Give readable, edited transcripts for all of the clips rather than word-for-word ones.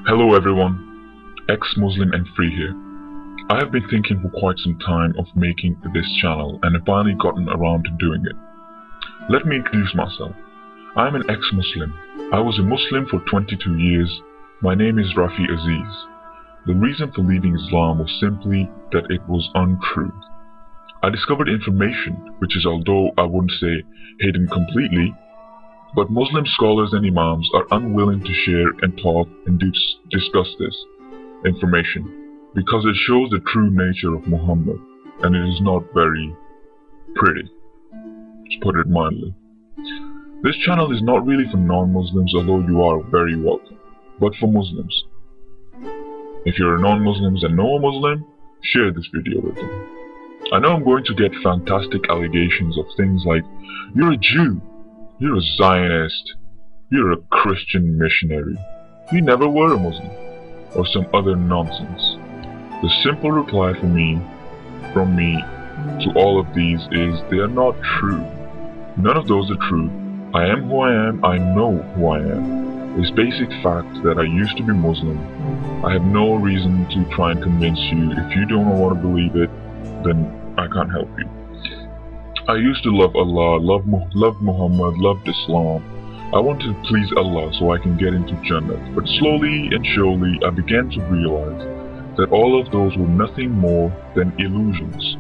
Hello everyone, Ex-Muslim and Free here. I have been thinking for quite some time of making this channel and have finally gotten around to doing it. Let me introduce myself. I am an ex-Muslim. I was a Muslim for 22 years. My name is Rafi Aziz. The reason for leaving Islam was simply that it was untrue. I discovered information which is, although I wouldn't say hidden completely, but Muslim scholars and imams are unwilling to share and talk and discuss this information because it shows the true nature of Muhammad, and it is not very pretty, to put it mildly. This channel is not really for non-Muslims, although you are very welcome, but for Muslims. If you're a non-Muslim and know a Muslim, share this video with them. I know I'm going to get fantastic allegations of things like, you're a Jew, you're a Zionist, you're a Christian missionary, you never were a Muslim, or some other nonsense. The simple reply from me to all of these is they are not true. None of those are true. I am who I am, I know who I am. It's basic fact that I used to be Muslim. I have no reason to try and convince you. If you don't want to believe it, then I can't help you. I used to love Allah, love Muhammad, loved Islam. I wanted to please Allah so I can get into Jannah. But slowly and surely I began to realize that all of those were nothing more than illusions.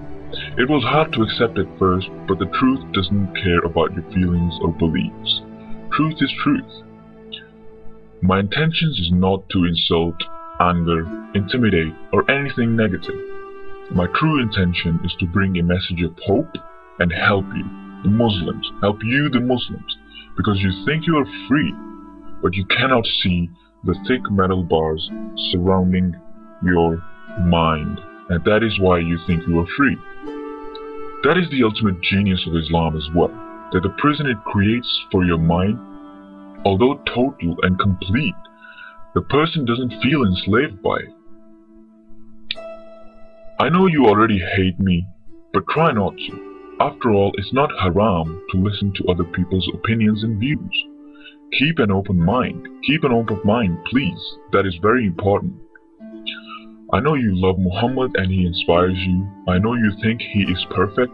It was hard to accept at first, but the truth doesn't care about your feelings or beliefs. Truth is truth. My intentions is not to insult, anger, intimidate, or anything negative. My true intention is to bring a message of hope and help you, the Muslims, because you think you are free, but you cannot see the thick metal bars surrounding your mind, and that is why you think you are free. That is the ultimate genius of Islam as well, that the prison it creates for your mind, although total and complete, the person doesn't feel enslaved by it. I know you already hate me, but try not to. After all, it's not haram to listen to other people's opinions and views. Keep an open mind. Keep an open mind, please. That is very important. I know you love Muhammad and he inspires you. I know you think he is perfect,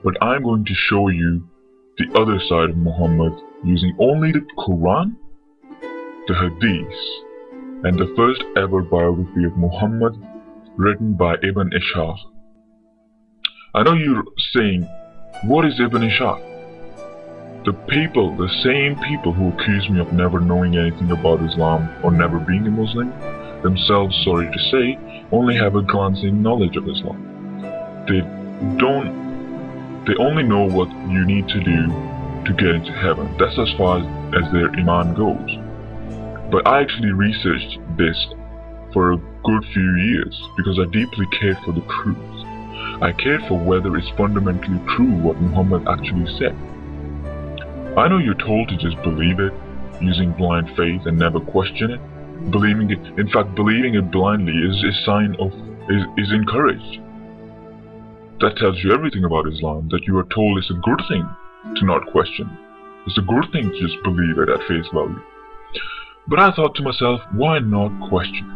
but I'm going to show you the other side of Muhammad using only the Quran, the Hadith, and the first ever biography of Muhammad written by Ibn Ishaq. I know you're saying, what is Ibn Ishaq? The same people who accuse me of never knowing anything about Islam or never being a Muslim, themselves, sorry to say, only have a glancing knowledge of Islam. They only know what you need to do to get into heaven. That's as far as their iman goes. But I actually researched this for a good few years because I deeply cared for the truth. I cared for whether it's fundamentally true what Muhammad actually said. I know you're told to just believe it, using blind faith and never question it. Believing it blindly is encouraged. That tells you everything about Islam, that you are told it's a good thing to not question. It's a good thing to just believe it at face value. But I thought to myself, why not question?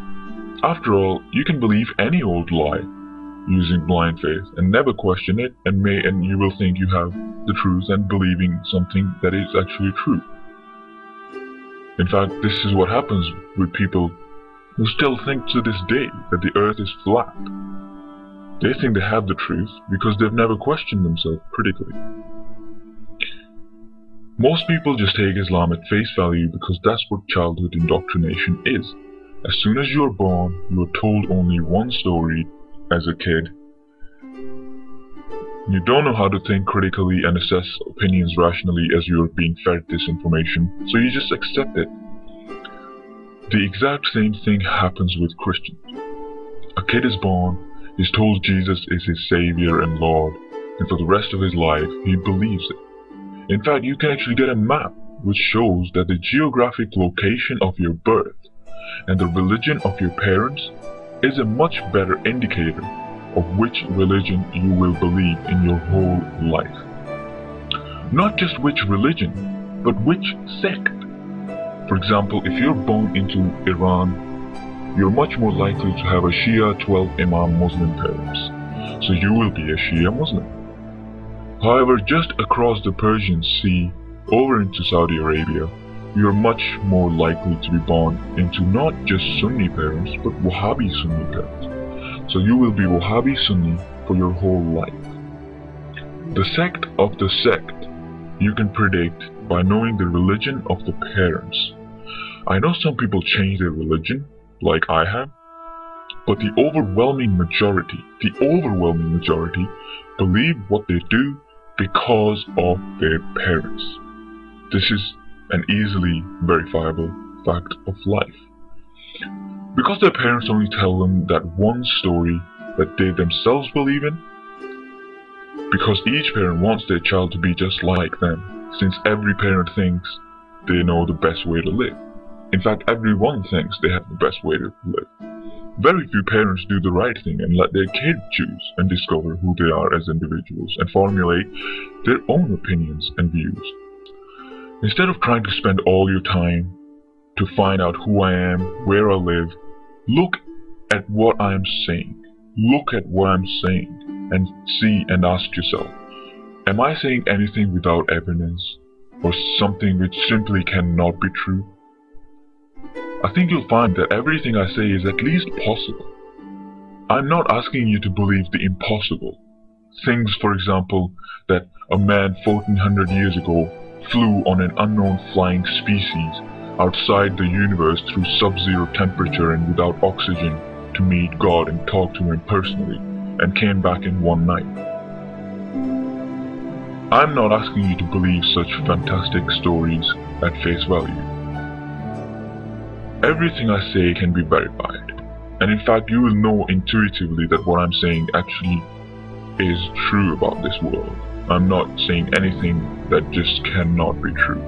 After all, you can believe any old lie using blind faith and never question it, and you will think you have the truth and believing something that is actually true. In fact, this is what happens with people who still think to this day that the earth is flat. They think they have the truth because they've never questioned themselves critically. Most people just take Islam at face value because that's what childhood indoctrination is. As soon as you are born, you are told only one story as a kid. You don't know how to think critically and assess opinions rationally as you are being fed this information, so you just accept it. The exact same thing happens with Christians. A kid is born, is told Jesus is his Savior and Lord, and for the rest of his life he believes it. In fact, you can actually get a map which shows that the geographic location of your birth and the religion of your parents is a much better indicator of which religion you will believe in your whole life. Not just which religion, but which sect. For example, if you're born into Iran, you're much more likely to have a Shia 12 Imam Muslim parents, so you will be a Shia Muslim. However, just across the Persian Sea, over into Saudi Arabia, you're much more likely to be born into not just Sunni parents, but Wahhabi Sunni parents. So you will be Wahhabi Sunni for your whole life. The sect of the sect you can predict by knowing the religion of the parents. I know some people change their religion, like I have, but the overwhelming majority believe what they do because of their parents. This is an easily verifiable fact of life. Because their parents only tell them that one story that they themselves believe in, because each parent wants their child to be just like them, since every parent thinks they know the best way to live. In fact, everyone thinks they have the best way to live. Very few parents do the right thing and let their kid choose and discover who they are as individuals and formulate their own opinions and views. Instead of trying to spend all your time to find out who I am, where I live, look at what I am saying. Look at what I'm saying and see and ask yourself, am I saying anything without evidence or something which simply cannot be true? I think you'll find that everything I say is at least possible. I'm not asking you to believe the impossible. Things, for example, that a man 1400 years ago flew on an unknown flying species outside the universe through sub-zero temperature and without oxygen to meet God and talk to him personally, and came back in one night. I'm not asking you to believe such fantastic stories at face value. Everything I say can be verified, and in fact you will know intuitively that what I'm saying actually is true about this world. I'm not saying anything that just cannot be true.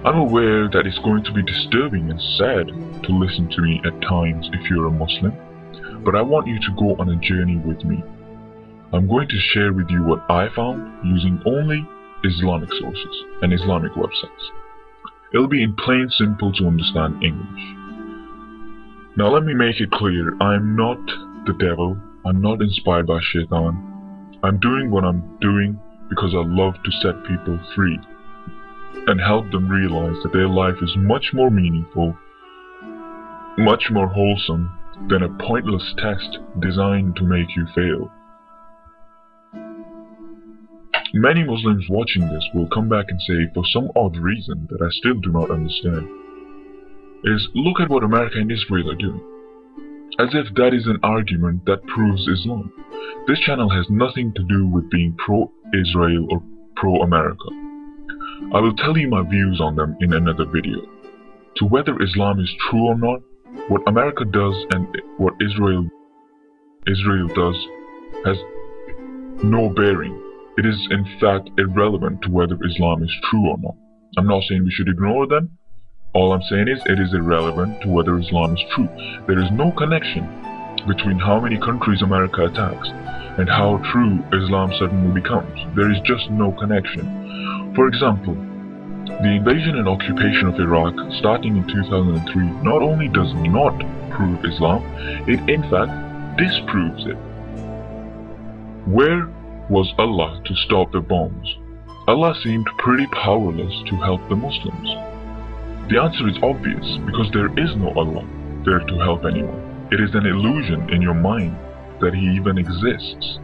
I'm aware that it's going to be disturbing and sad to listen to me at times if you're a Muslim, but I want you to go on a journey with me. I'm going to share with you what I found using only Islamic sources and Islamic websites. It'll be in plain simple to understand English. Now let me make it clear, I'm not the devil, I'm not inspired by Shaitan. I'm doing what I'm doing because I love to set people free and help them realize that their life is much more meaningful, much more wholesome than a pointless test designed to make you fail. Many Muslims watching this will come back and say, for some odd reason that I still do not understand, is look at what America and Israel are doing. As if that is an argument that proves Islam. This channel has nothing to do with being pro-Israel or pro-America. I will tell you my views on them in another video. To whether Islam is true or not, what America does and what Israel does has no bearing. It is in fact irrelevant to whether Islam is true or not. I'm not saying we should ignore them. All I'm saying is it is irrelevant to whether Islam is true. There is no connection between how many countries America attacks and how true Islam suddenly becomes. There is just no connection. For example, the invasion and occupation of Iraq starting in 2003 not only does not prove Islam, it in fact disproves it. Where was Allah to stop the bombs? Allah seemed pretty powerless to help the Muslims. The answer is obvious, because there is no Allah there to help anyone. It is an illusion in your mind that He even exists.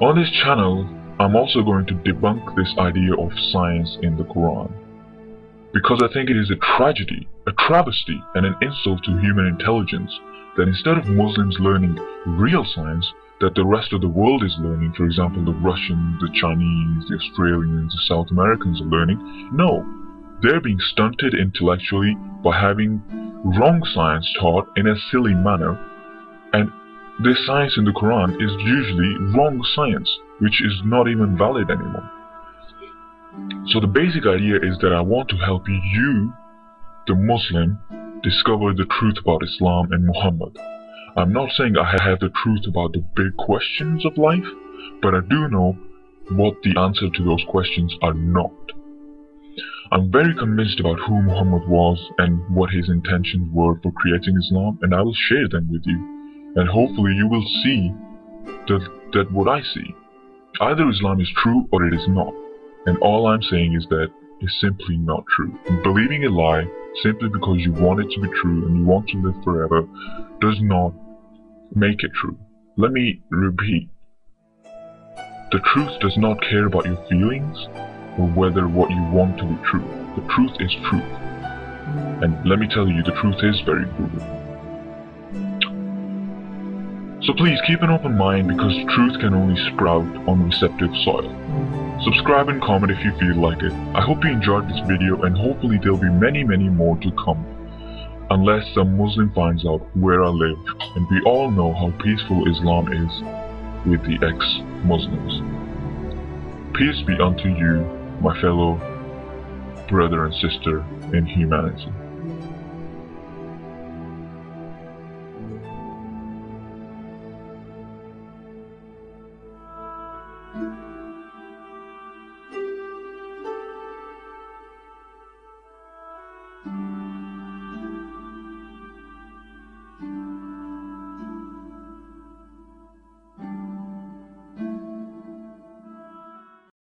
On this channel, I'm also going to debunk this idea of science in the Quran, because I think it is a tragedy, a travesty, and an insult to human intelligence that instead of Muslims learning real science that the rest of the world is learning, for example the Russians, the Chinese, the Australians, the South Americans are learning, no, they're being stunted intellectually by having wrong science taught in a silly manner, and this science in the Quran is usually wrong science, which is not even valid anymore. So the basic idea is that I want to help you, the Muslim, discover the truth about Islam and Muhammad. I'm not saying I have the truth about the big questions of life, but I do know what the answer to those questions are not. I'm very convinced about who Muhammad was and what his intentions were for creating Islam, and I will share them with you. And hopefully you will see that what I see. Either Islam is true or it is not. And all I'm saying is that it's simply not true. And believing a lie simply because you want it to be true and you want to live forever does not make it true. Let me repeat. The truth does not care about your feelings or whether what you want to be true. The truth is truth. And let me tell you, the truth is very brutal. So please keep an open mind, because truth can only sprout on receptive soil. Subscribe and comment if you feel like it. I hope you enjoyed this video, and hopefully there'll be many more to come. Unless some Muslim finds out where I live, and we all know how peaceful Islam is with the ex-Muslims. Peace be unto you, my fellow brother and sister in humanity.